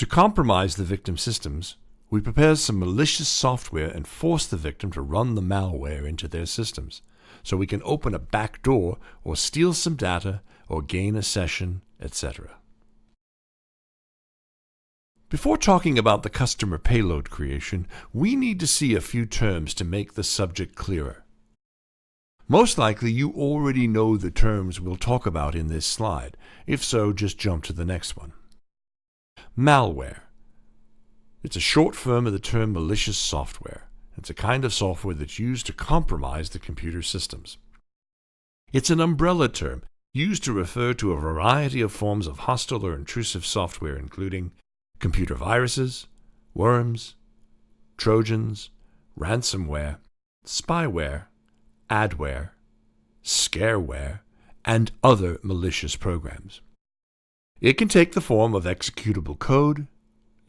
To compromise the victim's systems, we prepare some malicious software and force the victim to run the malware into their systems, so we can open a back door or steal some data or gain a session, etc. Before talking about the customer payload creation, we need to see a few terms to make the subject clearer. Most likely you already know the terms we'll talk about in this slide. If so, just jump to the next one. Malware. It's a short form of the term malicious software. It's a kind of software that's used to compromise the computer systems. It's an umbrella term used to refer to a variety of forms of hostile or intrusive software, including computer viruses, worms, trojans, ransomware, spyware, adware, scareware, and other malicious programs. It can take the form of executable code,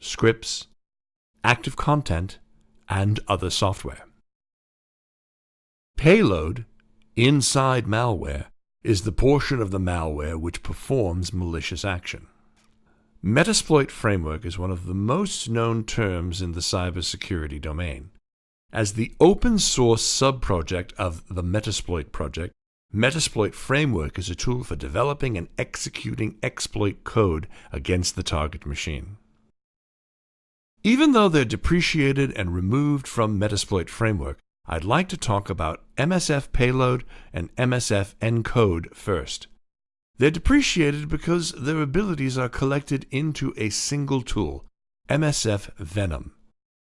scripts, active content, and other software. Payload, inside malware, is the portion of the malware which performs malicious action. Metasploit framework is one of the most known terms in the cybersecurity domain. As the open source subproject of the Metasploit project, Metasploit framework is a tool for developing and executing exploit code against the target machine. Even though they're depreciated and removed from Metasploit framework, I'd like to talk about MSF payload and MSF encode first. They're depreciated because their abilities are collected into a single tool, MSF Venom.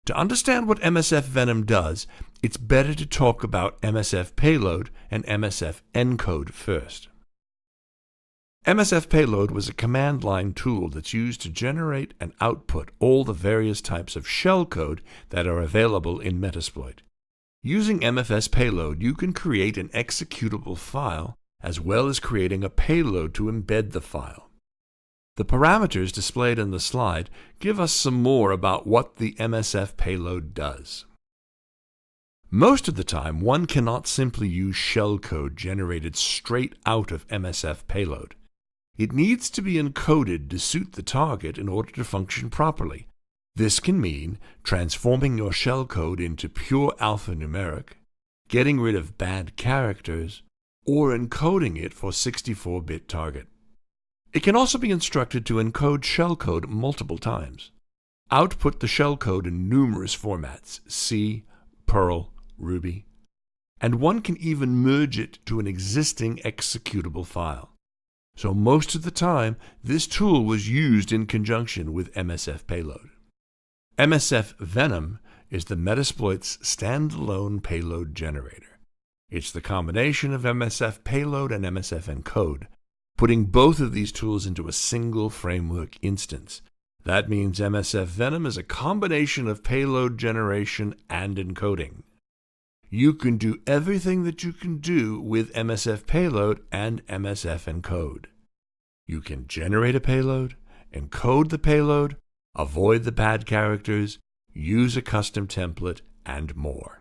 To understand what MSF Venom does, it's better to talk about MSF payload and MSF encode first. MSF payload was a command line tool that's used to generate and output all the various types of shellcode that are available in Metasploit. Using MFS payload, you can create an executable file as well as creating a payload to embed the file. The parameters displayed in the slide give us some more about what the MSF payload does. Most of the time, one cannot simply use shellcode generated straight out of MSF payload. It needs to be encoded to suit the target in order to function properly. This can mean transforming your shellcode into pure alphanumeric, getting rid of bad characters, or encoding it for 64-bit target. It can also be instructed to encode shellcode multiple times. Output the shellcode in numerous formats, C, Perl, Ruby, and one can even merge it to an existing executable file. So most of the time, this tool was used in conjunction with MSF payload. MSF Venom is the Metasploit's standalone payload generator. It's the combination of MSF payload and MSF encode, putting both of these tools into a single framework instance. That means MSF Venom is a combination of payload generation and encoding. You can do everything that you can do with MSF payload and MSF encode. You can generate a payload, encode the payload, avoid the bad characters, use a custom template, and more.